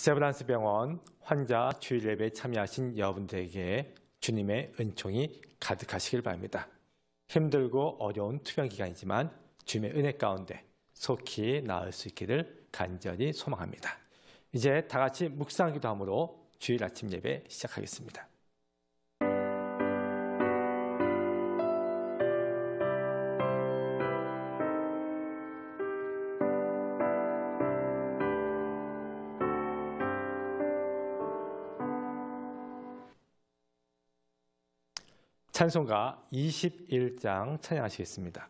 세브란스 병원 환자 주일 예배에 참여하신 여러분들에게 주님의 은총이 가득하시길 바랍니다. 힘들고 어려운 투병 기간이지만 주님의 은혜 가운데 속히 나을 수 있기를 간절히 소망합니다. 이제 다 같이 묵상 기도함으로 주일 아침 예배 시작하겠습니다. 찬송가 21장 찬양하시겠습니다.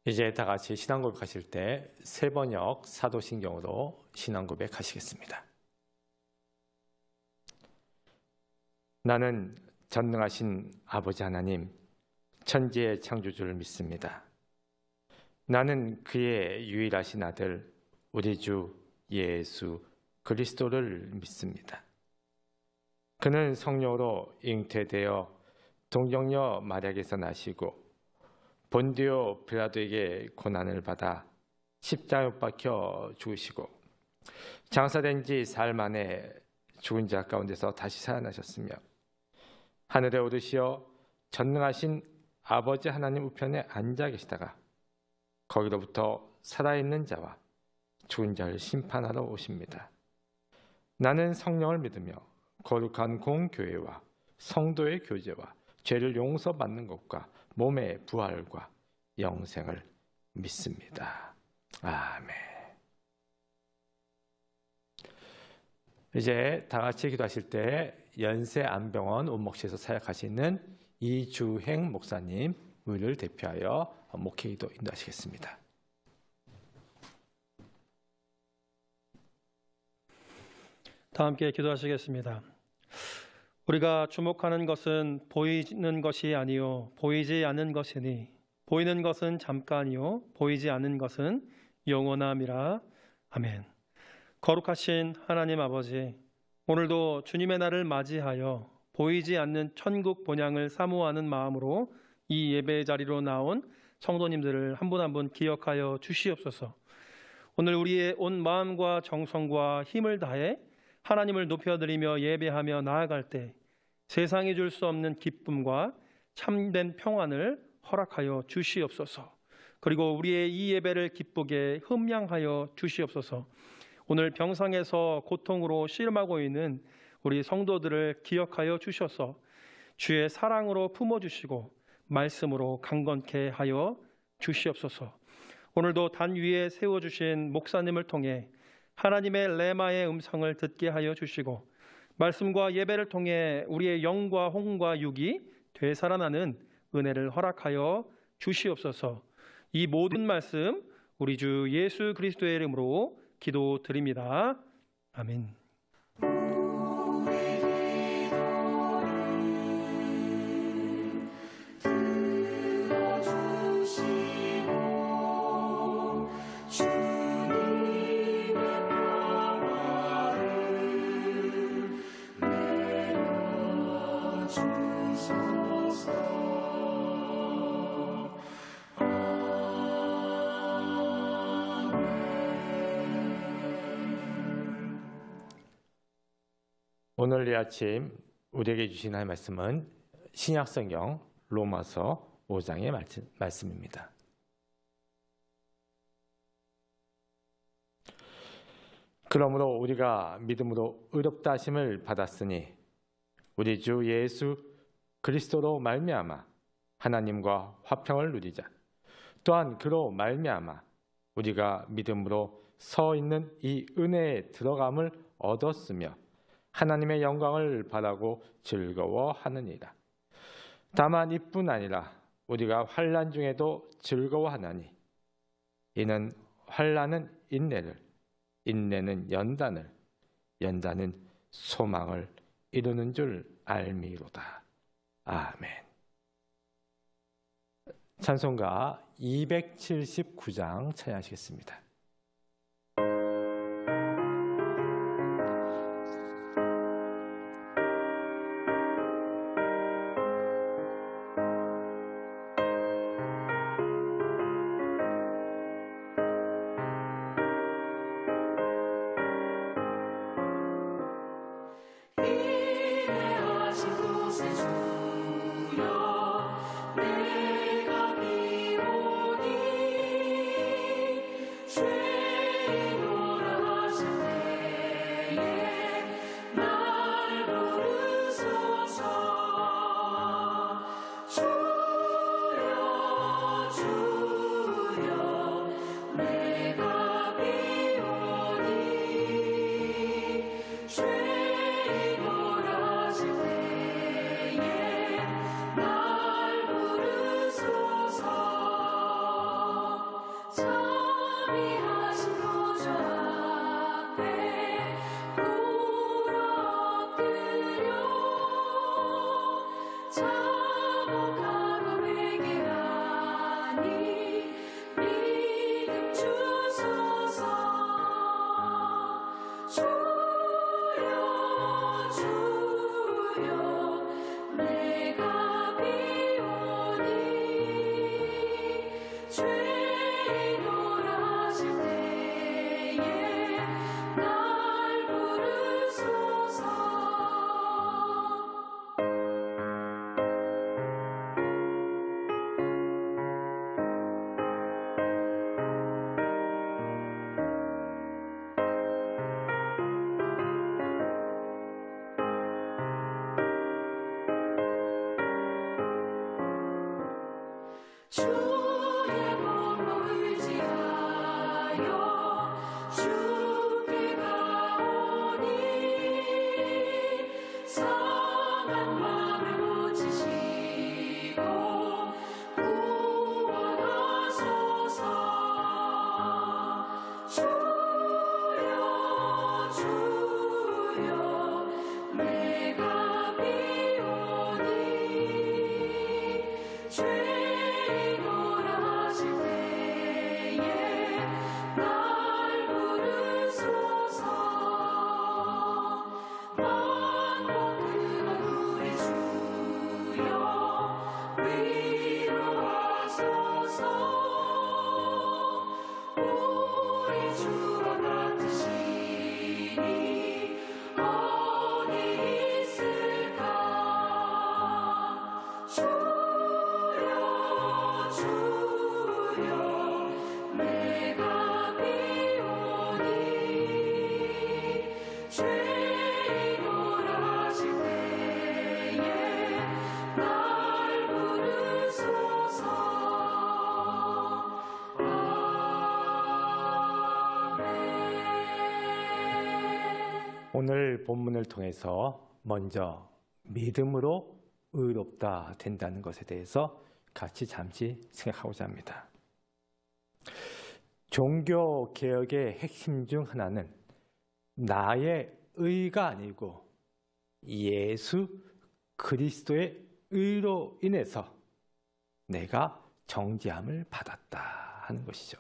이제 다 같이 신앙고백 하실 때 세번역 사도신경으로 신앙고백 하시겠습니다. 나는 전능하신 아버지 하나님, 천지의 창조주를 믿습니다. 나는 그의 유일하신 아들, 우리 주 예수 그리스도를 믿습니다. 그는 성령으로 잉태되어 동정녀 마리아에게서 나시고 본디오 빌라도에게 고난을 받아 십자가에 못 박혀 죽으시고 장사된 지 사흘 만에 죽은 자 가운데서 다시 살아나셨으며 하늘에 오르시어 전능하신 아버지 하나님 우편에 앉아 계시다가 거기로부터 살아있는 자와 죽은 자를 심판하러 오십니다. 나는 성령을 믿으며 거룩한 공교회와 성도의 교제와 죄를 용서받는 것과 몸의 부활과 영생을 믿습니다. 아멘. 이제 다 같이 기도하실 때 연세안병원 온목시에서 사역하시는 이주행 목사님 우리를 대표하여 목회기도 인도하시겠습니다. 다 함께 기도하시겠습니다. 우리가 주목하는 것은 보이는 것이 아니요 보이지 않는 것이니 보이는 것은 잠깐이요 보이지 않는 것은 영원함이라. 아멘. 거룩하신 하나님 아버지, 오늘도 주님의 날을 맞이하여 보이지 않는 천국 본향을 사모하는 마음으로 이 예배 자리로 나온 성도님들을 한 분 한 분 기억하여 주시옵소서. 오늘 우리의 온 마음과 정성과 힘을 다해 하나님을 높여드리며 예배하며 나아갈 때 세상이 줄 수 없는 기쁨과 참된 평안을 허락하여 주시옵소서. 그리고 우리의 이 예배를 기쁘게 흠양하여 주시옵소서. 오늘 병상에서 고통으로 씨름하고 있는 우리 성도들을 기억하여 주셔서 주의 사랑으로 품어주시고 말씀으로 강건케 하여 주시옵소서. 오늘도 단 위에 세워주신 목사님을 통해 하나님의 레마의 음성을 듣게 하여 주시고 말씀과 예배를 통해 우리의 영과 혼과 육이 되살아나는 은혜를 허락하여 주시옵소서. 이 모든 말씀 우리 주 예수 그리스도의 이름으로 기도드립니다. 아멘. 오늘 이 아침 우리에게 주신 하나님의 말씀은 신약성경 로마서 5장의 말씀입니다. 그러므로 우리가 믿음으로 의롭다 하심을 받았으니 우리 주 예수 그리스도로 말미암아 하나님과 화평을 누리자. 또한 그로 말미암아 우리가 믿음으로 서 있는 이 은혜에 들어감을 얻었으며 하나님의 영광을 바라고 즐거워하느니라. 다만 이뿐 아니라 우리가 환난 중에도 즐거워하나니 이는 환난은 인내를, 인내는 연단을, 연단은 소망을 이루는 줄 알미로다. 아멘. 찬송가 279장 찬양하시겠습니다. 죄로 오늘 본문을 통해서 먼저 믿음으로 의롭다 된다는 것에 대해서 같이 잠시 생각하고자 합니다. 종교개혁의 핵심 중 하나는 나의 의가 아니고 예수 그리스도의 의로 인해서 내가 정죄함을 받았다 하는 것이죠.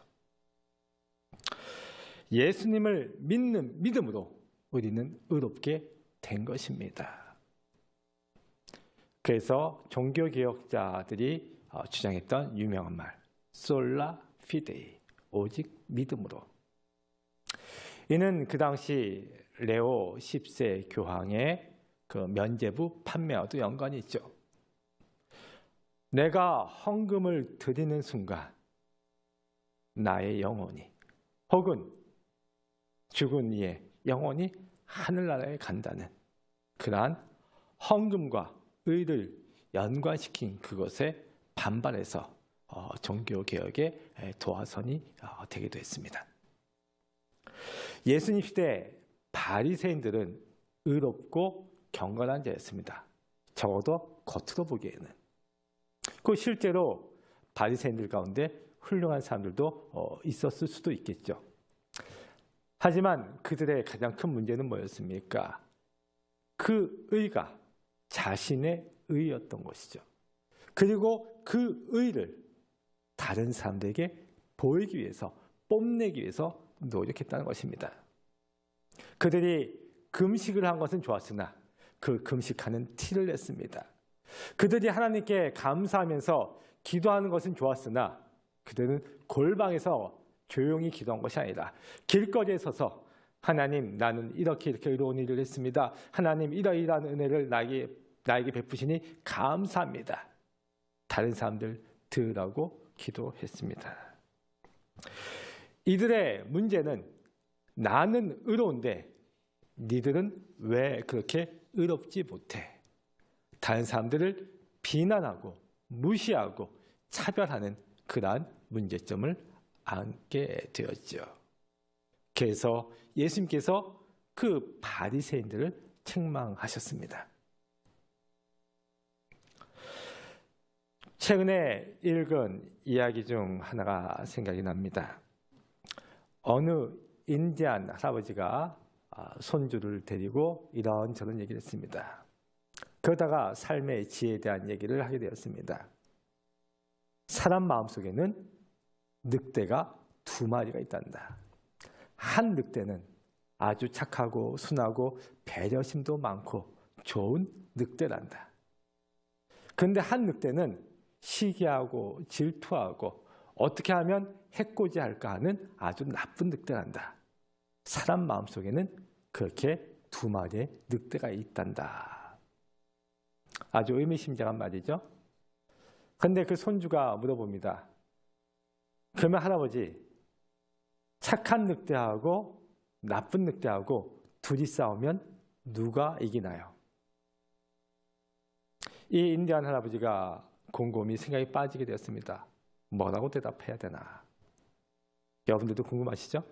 예수님을 믿는 믿음으로 우리는 의롭게 된 것입니다. 그래서 종교개혁자들이 주장했던 유명한 말, 솔라 피데이, 오직 믿음으로. 이는 그 당시 레오 10세 교황의 그 면죄부 판매와도 연관이 있죠. 내가 헌금을 드리는 순간 나의 영혼이 혹은 죽은 이의 영혼이 하늘나라에 간다는 그러한 헌금과 의를 연관시킨 그것에 반발해서 종교개혁의 도화선이 되기도 했습니다. 예수님 시대 바리새인들은 의롭고 경건한 자였습니다. 적어도 겉으로 보기에는. 그 실제로 바리새인들 가운데 훌륭한 사람들도 있었을 수도 있겠죠. 하지만 그들의 가장 큰 문제는 뭐였습니까? 그 의가 자신의 의였던 것이죠. 그리고 그 의를 다른 사람들에게 보이기 위해서, 뽐내기 위해서 노력했다는 것입니다. 그들이 금식을 한 것은 좋았으나 그 금식하는 티를 냈습니다. 그들이 하나님께 감사하면서 기도하는 것은 좋았으나 그들은 골방에서 조용히 기도한 것이 아니라 길거리에 서서 하나님, 나는 이렇게 의로운 일을 했습니다. 하나님, 이러이러한 은혜를 나에게 베푸시니 감사합니다. 다른 사람들 들으라고 기도했습니다. 이들의 문제는 나는 의로운데 니들은 왜 그렇게 의롭지 못해? 다른 사람들을 비난하고 무시하고 차별하는 그러한 문제점을 안게 되었죠. 그래서 예수님께서 그 바리새인들을 책망하셨습니다. 최근에 읽은 이야기 중 하나가 생각이 납니다. 어느 인디안 할아버지가 손주를 데리고 이런저런 얘기를 했습니다. 그러다가 삶의 지혜에 대한 얘기를 하게 되었습니다. 사람 마음속에는 늑대가 2마리가 있단다. 한 늑대는 아주 착하고 순하고 배려심도 많고 좋은 늑대란다. 그런데 한 늑대는 시기하고 질투하고 어떻게 하면 해코지할까 하는 아주 나쁜 늑대란다. 사람 마음속에는 그렇게 2마리의 늑대가 있단다. 아주 의미심장한 말이죠. 그런데 그 손주가 물어봅니다. 그러면 할아버지, 착한 늑대하고 나쁜 늑대하고 둘이 싸우면 누가 이기나요? 이 인디안 할아버지가 곰곰이 생각이 빠지게 되었습니다. 뭐라고 대답해야 되나? 여러분들도 궁금하시죠?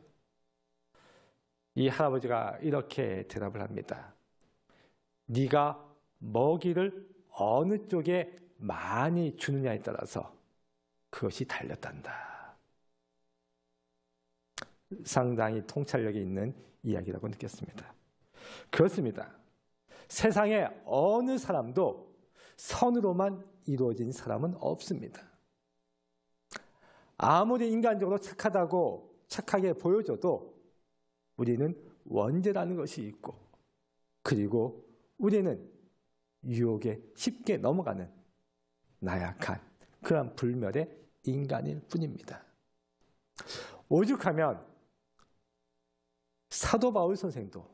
이 할아버지가 이렇게 대답을 합니다. 네가 먹이를 어느 쪽에 많이 주느냐에 따라서 그것이 달렸단다. 상당히 통찰력이 있는 이야기라고 느꼈습니다. 그렇습니다. 세상에 어느 사람도 선으로만 이루어진 사람은 없습니다. 아무리 인간적으로 착하게 보여줘도 우리는 원죄라는 것이 있고, 그리고 우리는 유혹에 쉽게 넘어가는 나약한 그런 불멸의 인간일 뿐입니다. 오죽하면 사도 바울 선생도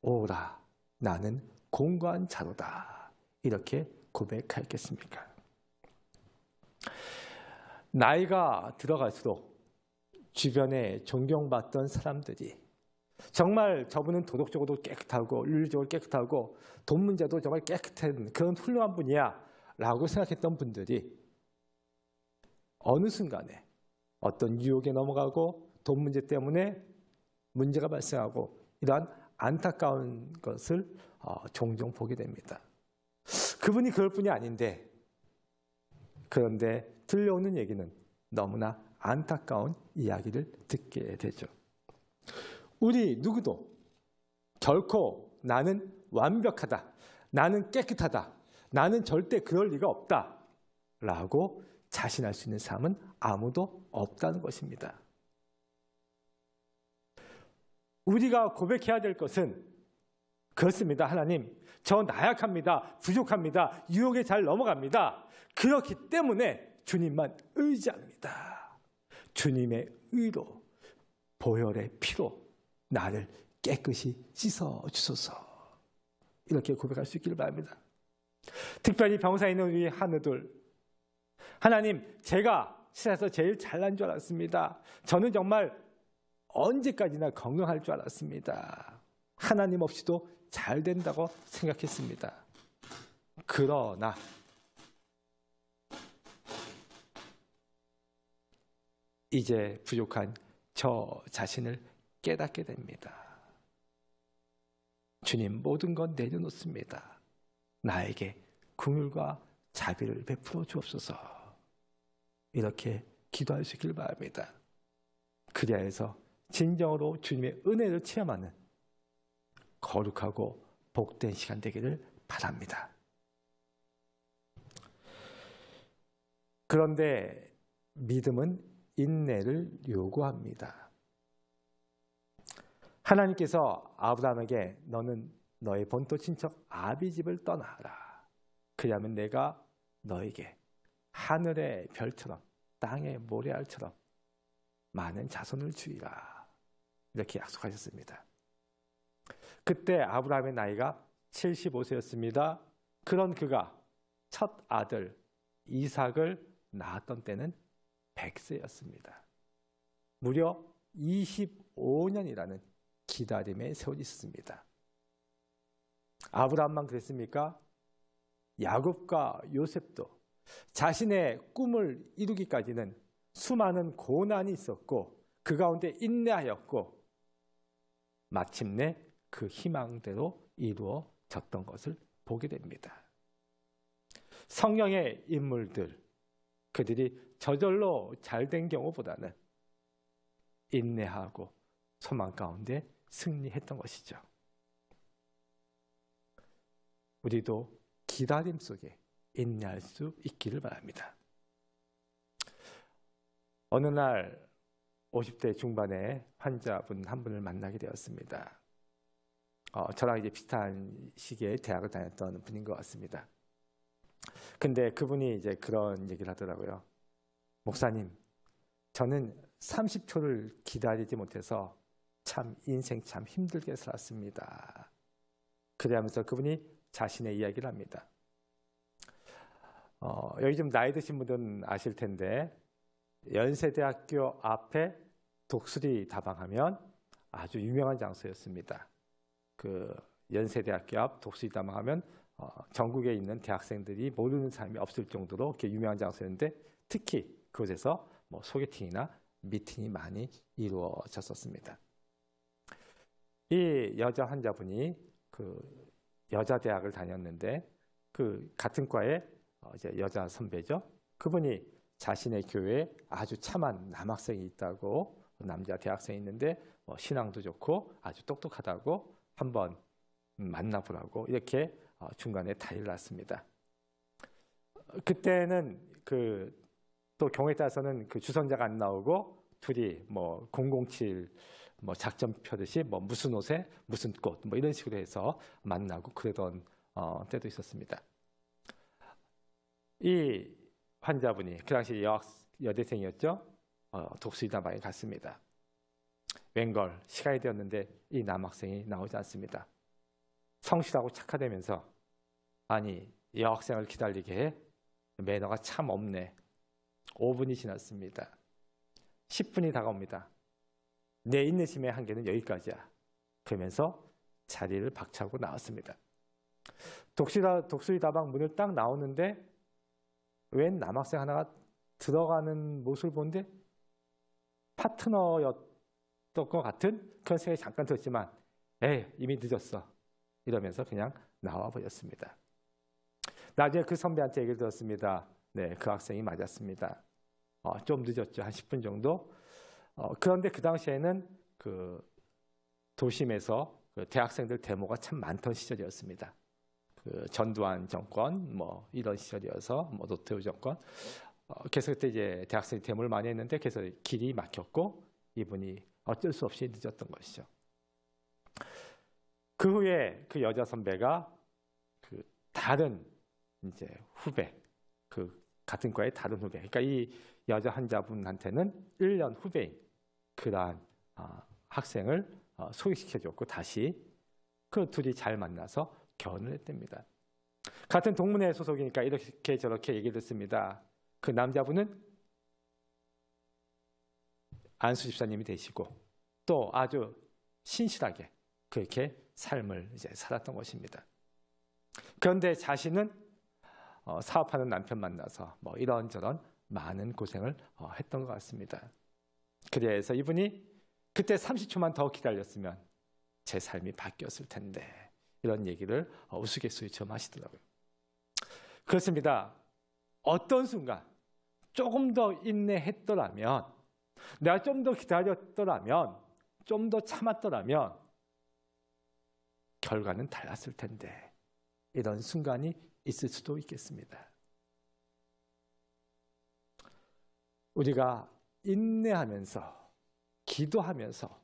오라 나는 공고한 자로다 이렇게 고백하였겠습니까? 나이가 들어갈수록 주변에 존경받던 사람들이 정말 저분은 도덕적으로 깨끗하고 윤리적으로 깨끗하고 돈 문제도 정말 깨끗한 그런 훌륭한 분이야 라고 생각했던 분들이 어느 순간에 어떤 유혹에 넘어가고 돈 문제 때문에 문제가 발생하고 이러한 안타까운 것을 종종 보게 됩니다. 그분이 그럴 뿐이 아닌데, 그런데 들려오는 얘기는 너무나 안타까운 이야기를 듣게 되죠. 우리 누구도 결코 나는 완벽하다, 나는 깨끗하다, 나는 절대 그럴 리가 없다 라고 자신할 수 있는 사람은 아무도 없다는 것입니다. 우리가 고백해야 될 것은 그렇습니다. 하나님, 저 나약합니다. 부족합니다. 유혹에 잘 넘어갑니다. 그렇기 때문에 주님만 의지합니다. 주님의 의로, 보혈의 피로 나를 깨끗이 씻어주소서. 이렇게 고백할 수 있기를 바랍니다. 특별히 병사에 있는 우리 하느들, 하나님, 제가 세상에서 제일 잘난 줄 알았습니다. 저는 정말 언제까지나 건강할 줄 알았습니다. 하나님 없이도 잘 된다고 생각했습니다. 그러나 이제 부족한 저 자신을 깨닫게 됩니다. 주님, 모든 건 내려놓습니다. 나에게 긍휼과 자비를 베풀어 주옵소서. 이렇게 기도할 수 있기를 바랍니다. 그리하여 해서 진정으로 주님의 은혜를 체험하는 거룩하고 복된 시간 되기를 바랍니다. 그런데 믿음은 인내를 요구합니다. 하나님께서 아브라함에게 너는 너의 본토 친척 아비집을 떠나라. 그리하면 내가 너에게 하늘의 별처럼 땅의 모래알처럼 많은 자손을 주리라. 이렇게 약속하셨습니다. 그때 아브라함의 나이가 75세였습니다. 그런 그가 첫 아들 이삭을 낳았던 때는 100세였습니다. 무려 25년이라는 기다림의 세월이 있었습니다. 아브라함만 그랬습니까? 야곱과 요셉도 자신의 꿈을 이루기까지는 수많은 고난이 있었고 그 가운데 인내하였고 마침내 그 희망대로 이루어졌던 것을 보게 됩니다. 성경의 인물들, 그들이 저절로 잘된 경우보다는 인내하고 소망 가운데 승리했던 것이죠. 우리도 기다림 속에 인내할 수 있기를 바랍니다. 어느 날 50대 중반의 환자분 한 분을 만나게 되었습니다. 저랑 이제 비슷한 시기에 대학을 다녔던 분인 것 같습니다. 근데 그분이 이제 그런 얘기를 하더라고요. 목사님, 저는 30초를 기다리지 못해서 참 인생 참 힘들게 살았습니다. 그러면서 그분이 자신의 이야기를 합니다. 여기 좀 나이 드신 분들은 아실 텐데 연세대학교 앞에 독수리 다방하면 아주 유명한 장소였습니다. 그 연세대학교 앞 독수리 다방하면 전국에 있는 대학생들이 모르는 사람이 없을 정도로 이렇게 유명한 장소였는데 특히 그곳에서 뭐 소개팅이나 미팅이 많이 이루어졌었습니다. 이 여자 환자분이 그 여자 대학을 다녔는데 그 같은 과에 이제 여자 선배죠. 그분이 자신의 교회에 아주 참한 남학생이 있다고, 남자 대학생이 있는데 신앙도 좋고 아주 똑똑하다고 한번 만나보라고 이렇게 중간에 다리를 놨습니다. 그때는 또 경우에 따라서는 그 주선자가 안 나오고 둘이 뭐 007 뭐 작전 펴듯이 뭐 무슨 옷에 무슨 꽃 뭐 이런 식으로 해서 만나고 그러던 때도 있었습니다. 이 환자분이 그 당시 여대생이었죠. 독수리 다방에 갔습니다. 웬걸 시간이 되었는데 이 남학생이 나오지 않습니다. 성실하고 착하다면서 아니 여학생을 기다리게 해? 매너가 참 없네. 5분이 지났습니다. 10분이 다가옵니다. 내 인내심의 한계는 여기까지야. 그러면서 자리를 박차고 나왔습니다. 독수리 다방 문을 딱 나오는데 웬 남학생 하나가 들어가는 모습을 보는데 파트너였던 것 같은 그런 생각이 잠깐 들었지만 이미 늦었어. 이러면서 그냥 나와 버렸습니다. 나중에 그 선배한테 얘기를 들었습니다. 네, 그 학생이 맞았습니다. 좀 늦었죠. 한 10분 정도. 그런데 그 당시에는 그 도심에서 그 대학생들 데모가 참 많던 시절이었습니다. 그 전두환 정권 뭐 이런 시절이어서 뭐 노태우 정권. 그래서 그때 이제 대학생이 데모를 많이 했는데 그래서 길이 막혔고 이분이 어쩔 수 없이 늦었던 것이죠. 그 후에 그 여자 선배가 그 다른 이제 후배, 그 같은 과의 다른 후배, 그러니까 이 여자 환자분한테는 1년 후배인 그러한 학생을 소개시켜줬고 다시 그 둘이 잘 만나서 결혼을 했답니다. 같은 동문회 소속이니까 이렇게 저렇게 얘기를 듣습니다. 그 남자분은 안수 집사님이 되시고 또 아주 신실하게 그렇게 삶을 이제 살았던 것입니다. 그런데 자신은 사업하는 남편 만나서 뭐 이런저런 많은 고생을 했던 것 같습니다. 그래서 이분이 그때 30초만 더 기다렸으면 제 삶이 바뀌었을 텐데 이런 얘기를 우스갯소리처럼 하시더라고요. 그렇습니다. 어떤 순간 조금 더 인내했더라면, 내가 좀 더 기다렸더라면, 좀 더 참았더라면 결과는 달랐을 텐데 이런 순간이 있을 수도 있겠습니다. 우리가 인내하면서 기도하면서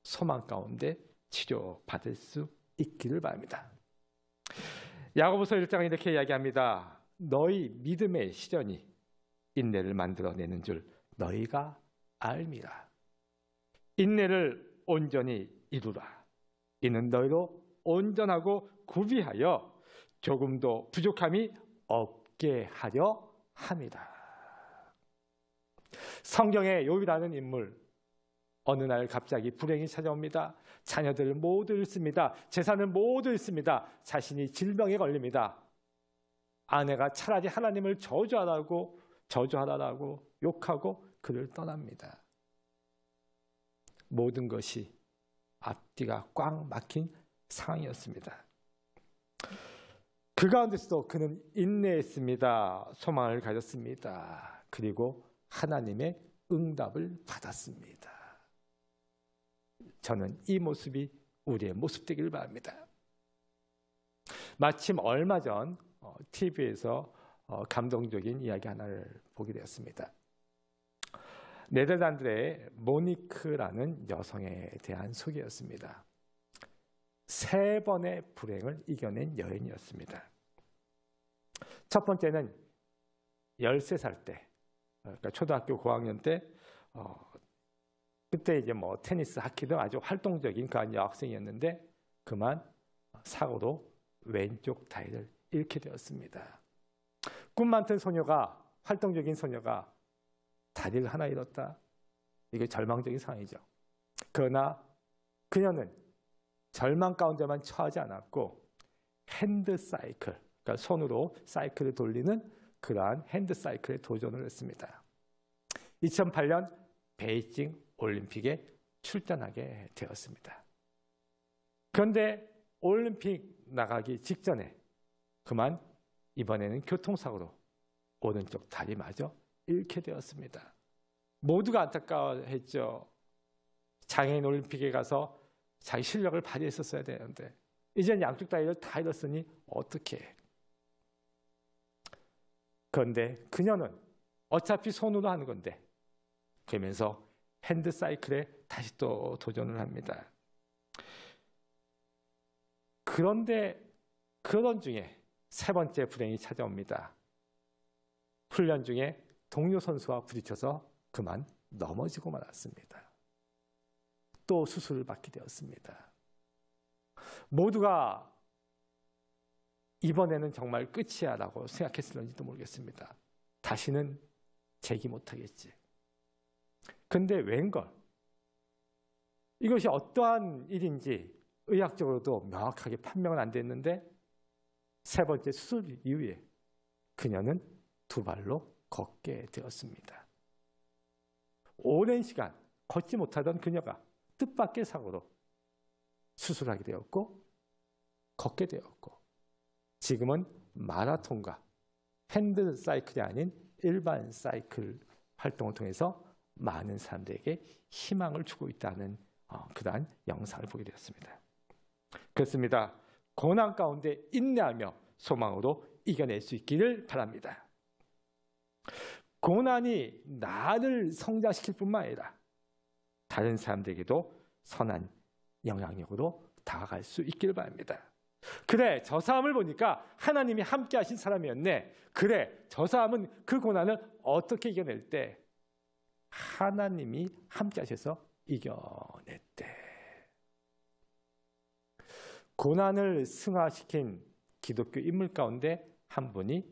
소망 가운데 치료받을 수 있기를 바랍니다. 야고보서 1장은 이렇게 이야기합니다. 너희 믿음의 시련이 인내를 만들어내는 줄 너희가 알미라. 인내를 온전히 이루라. 이는 너희로 온전하고 구비하여 조금도 부족함이 없게 하려 함이라. 성경의 욥이라는 인물, 어느 날 갑자기 불행이 찾아옵니다. 자녀들을 모두 잃습니다. 재산을 모두 잃습니다. 자신이 질병에 걸립니다. 아내가 차라리 하나님을 저주하라고 욕하고 그를 떠납니다. 모든 것이 앞뒤가 꽉 막힌 상황이었습니다. 그 가운데서도 그는 인내했습니다. 소망을 가졌습니다. 그리고 하나님의 응답을 받았습니다. 저는 이 모습이 우리의 모습 되기를 바랍니다. 마침 얼마 전 TV에서 감동적인 이야기 하나를 보게 되었습니다. 네덜란드의 모니크라는 여성에 대한 소개였습니다. 3번의 불행을 이겨낸 여인이었습니다. 첫 번째는 13살 때, 그러니까 초등학교 고학년 때, 그때 이제 뭐 테니스, 하키 등 아주 활동적인 그런 여학생이었는데 그만 사고로 왼쪽 다리를 잃게 되었습니다. 꿈 많던 소녀가, 활동적인 소녀가 다리를 하나 잃었다. 이게 절망적인 상황이죠. 그러나 그녀는 절망 가운데만 처하지 않았고 핸드 사이클, 그러니까 손으로 사이클을 돌리는 그러한 핸드 사이클에 도전을 했습니다. 2008년 베이징 올림픽에 출전하게 되었습니다. 그런데 올림픽 나가기 직전에 그만 이번에는 교통사고로 오른쪽 다리마저 잃게 되었습니다. 모두가 안타까워했죠. 장애인 올림픽에 가서 자기 실력을 발휘했었어야 되는데 이젠 양쪽 다리를 다 잃었으니 어떻게 해. 그런데 그녀는 어차피 손으로 하는 건데 그러면서 핸드사이클에 다시 또 도전을 합니다. 그런데 그런 중에 3번째 불행이 찾아옵니다. 훈련 중에 동료 선수와 부딪혀서 그만 넘어지고 말았습니다. 또 수술을 받게 되었습니다. 모두가 이번에는 정말 끝이야 라고 생각했을런지도 모르겠습니다. 다시는 재기 못하겠지. 근데 웬걸? 이것이 어떠한 일인지 의학적으로도 명확하게 판명은 안 됐는데 3번째 수술 이후에 그녀는 2발로 걷게 되었습니다. 오랜 시간 걷지 못하던 그녀가 뜻밖의 사고로 수술하게 되었고 걷게 되었고 지금은 마라톤과 핸드 사이클이 아닌 일반 사이클 활동을 통해서 많은 사람들에게 희망을 주고 있다는 그러한 영상을 보게 되었습니다. 그렇습니다. 고난 가운데 인내하며 소망으로 이겨낼 수 있기를 바랍니다. 고난이 나를 성장시킬 뿐만 아니라 다른 사람들에게도 선한 영향력으로 다가갈 수 있기를 바랍니다. 그래, 저 사람을 보니까 하나님이 함께 하신 사람이었네. 그래, 저 사람은 그 고난을 어떻게 이겨낼 때 하나님이 함께 하셔서 이겨냈대. 고난을 승화시킨 기독교 인물 가운데 한 분이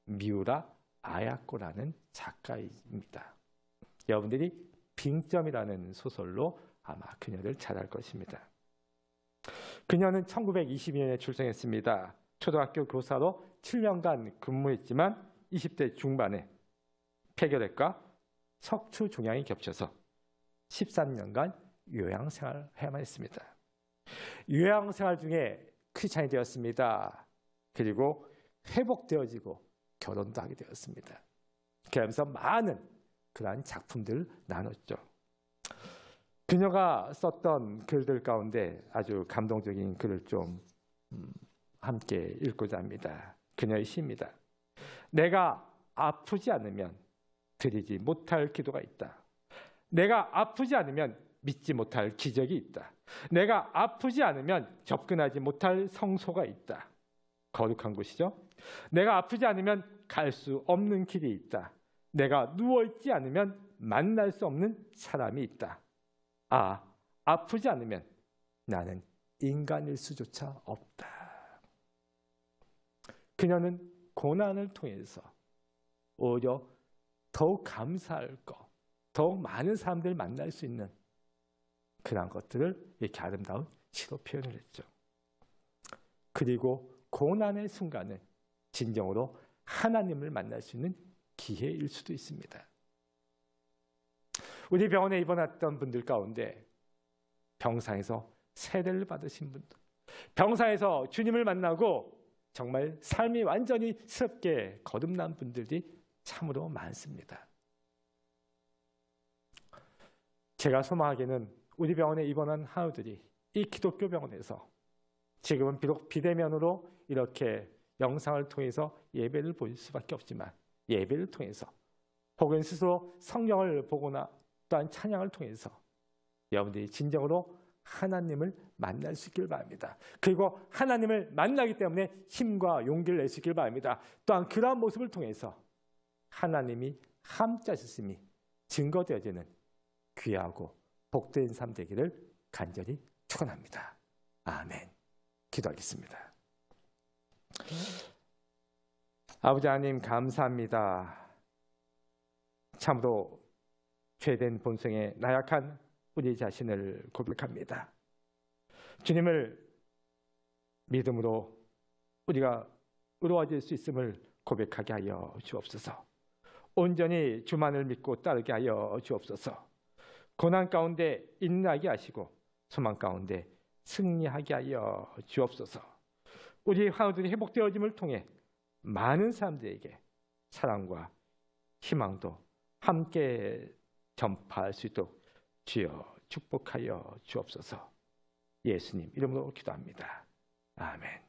미우라 아야코라는 작가입니다. 여러분들이 빙점이라는 소설로 아마 그녀를 잘 알 것입니다. 그녀는 1922년에 출생했습니다. 초등학교 교사로 7년간 근무했지만 20대 중반에 폐결핵과 척추 종양이 겹쳐서 13년간 요양생활을 해야만 했습니다. 요양생활 중에 크리스찬이 되었습니다. 그리고 회복되어지고 결혼도 하게 되었습니다. 그러면서 많은 그러한 작품들을 나눴죠. 그녀가 썼던 글들 가운데 아주 감동적인 글을 좀 함께 읽고자 합니다. 그녀의 시입니다. 내가 아프지 않으면 드리지 못할 기도가 있다. 내가 아프지 않으면 믿지 못할 기적이 있다. 내가 아프지 않으면 접근하지 못할 성소가 있다. 거룩한 곳이죠. 내가 아프지 않으면 갈 수 없는 길이 있다. 내가 누워있지 않으면 만날 수 없는 사람이 있다. 아프지 않으면 나는 인간일 수조차 없다. 그녀는 고난을 통해서 오히려 더욱 감사할 것, 더욱 많은 사람들을 만날 수 있는 그런 것들을 이렇게 아름다운 시로 표현을 했죠. 그리고 고난의 순간은 진정으로 하나님을 만날 수 있는 기회일 수도 있습니다. 우리 병원에 입원했던 분들 가운데 병상에서 세례를 받으신 분들, 병상에서 주님을 만나고 정말 삶이 완전히 새롭게 거듭난 분들이 참으로 많습니다. 제가 소망하기는 우리 병원에 입원한 하우들이 이 기독교 병원에서 지금은 비록 비대면으로 이렇게 영상을 통해서 예배를 볼 수밖에 없지만 예배를 통해서 혹은 스스로 성경을 보거나 또한 찬양을 통해서 여러분들이 진정으로 하나님을 만날 수 있길 바랍니다. 그리고 하나님을 만나기 때문에 힘과 용기를 낼 수 있길 바랍니다. 또한 그러한 모습을 통해서 하나님이 함께 하셨음이 증거되어지는 귀하고 복된 삶 되기를 간절히 축원합니다. 아멘. 기도하겠습니다. 아버지 하나님 감사합니다. 참으로 죄된 본성에 나약한 우리 자신을 고백합니다. 주님을 믿음으로 우리가 의로워질 수 있음을 고백하게 하여 주옵소서. 온전히 주만을 믿고 따르게 하여 주옵소서. 고난 가운데 인내하게 하시고 소망 가운데 승리하게 하여 주옵소서. 우리 환우들이 회복되어짐을 통해 많은 사람들에게 사랑과 희망도 함께 전파할 수 있도록 주여 축복하여 주옵소서. 예수님 이름으로 기도합니다. 아멘.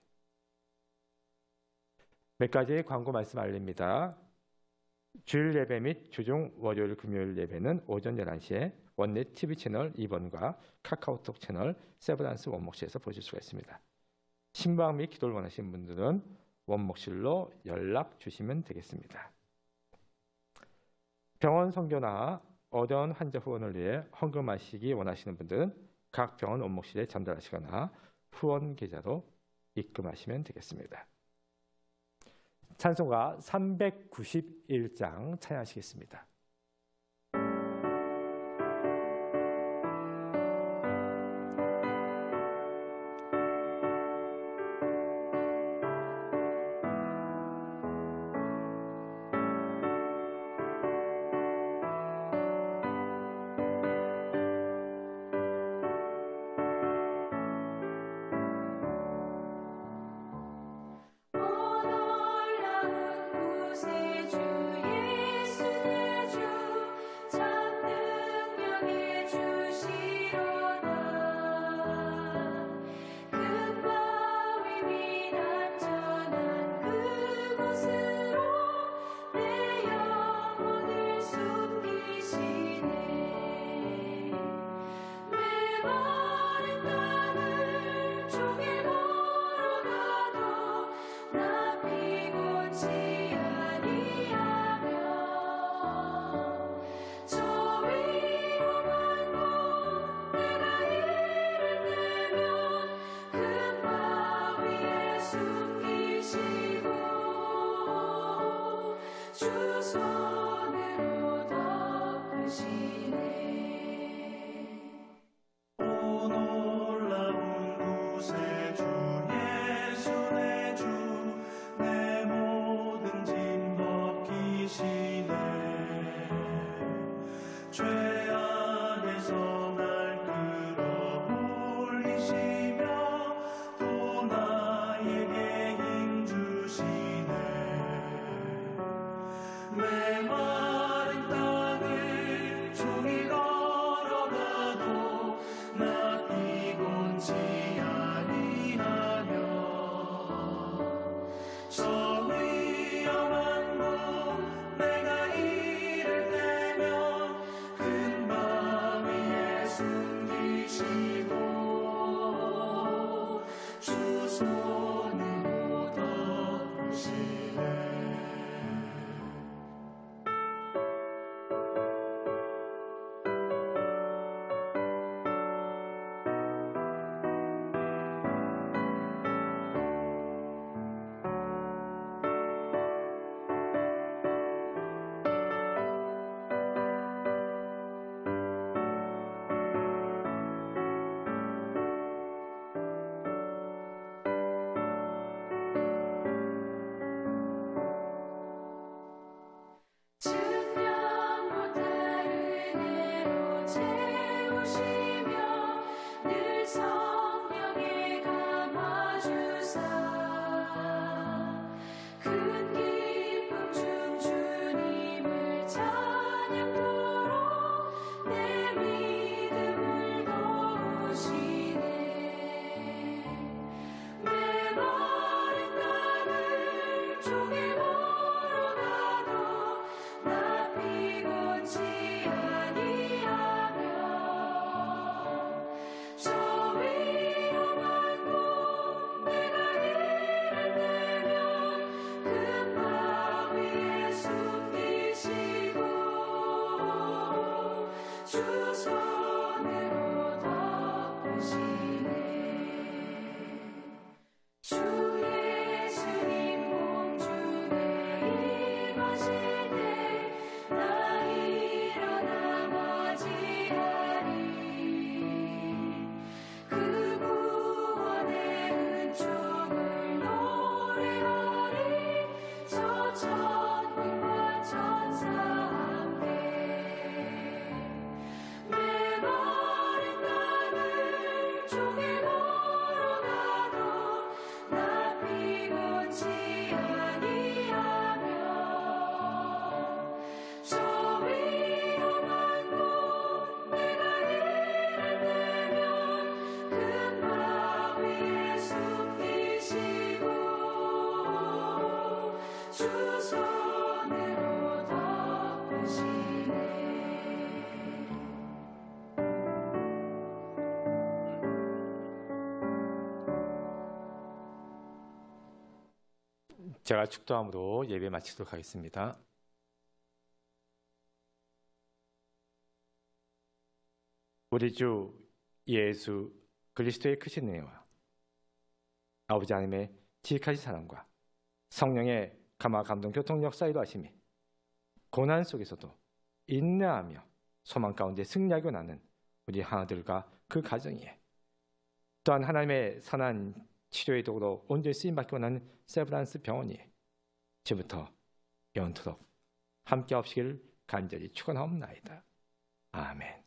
몇 가지의 광고 말씀 알립니다. 주일 예배 및 주중 월요일 금요일 예배는 오전 11시에 원넷 TV 채널 2번과 카카오톡 채널 세브란스 원목실에서 보실 수가 있습니다. 신방 및 기도를 원하시는 분들은 원목실로 연락 주시면 되겠습니다. 병원 선교나 어려운 환자 후원을 위해 헌금하시기 원하시는 분들은 각 병원 원목실에 전달하시거나 후원 계좌로 입금하시면 되겠습니다. 찬송가 391장 찬양하시겠습니다. 주 손으로 덮으시네. 오 놀라운 구세주 예수 내 주 내 모든 짐 벗기시네. 죄악에서 날 끌어올리시며 또 나에게 힘 주시네. 메마른 땅을 종일 걸어가도 나 피곤치 아니하며 저 위험한 곳 내가 이를 때면 큰 바위 위에 숨기시고 주 손으로 덮으시네. 측량 못할 은혜로 채우시며 늘 성령에 감아주사 큰 기쁨 중 주님을 찬양토록 내 믿음을 도우시네. 메마른 땅을 종일 걸어가도 나 피곤치 아니하며 저 위험한 곳 내가 이를 때면 큰 바위 위에 숨기시고 주 손으로 덮으시네. 주 예수님 공중에 임하실 때 나 일어나 맞이하리. 그 구원의 은총을 노래하리. 저 천군과 천사 함께 메마른 땅을 종일 걸어가도 나 피곤치 아니하며 저 위험한 곳 내가 이를 때면 큰 바위 위에 숨기시고 주 손으로 덮으시네. 제가 축도함으로 예배 마치도록 하겠습니다. 우리 주 예수 그리스도의 크신 은혜와 아버지 하나님의 지극하신 사랑과 성령의 감화 감동 교통 역사이도 하심이 고난 속에서도 인내하며 소망 가운데 승리하고 나는 우리 하나들과 그 가정이에 또한 하나님의 선한 치료의 도구로 온전히 쓰임받기 원하는 세브란스 병원이 지금부터 영원토록 함께 하시기를 간절히 축원하옵나이다. 아멘.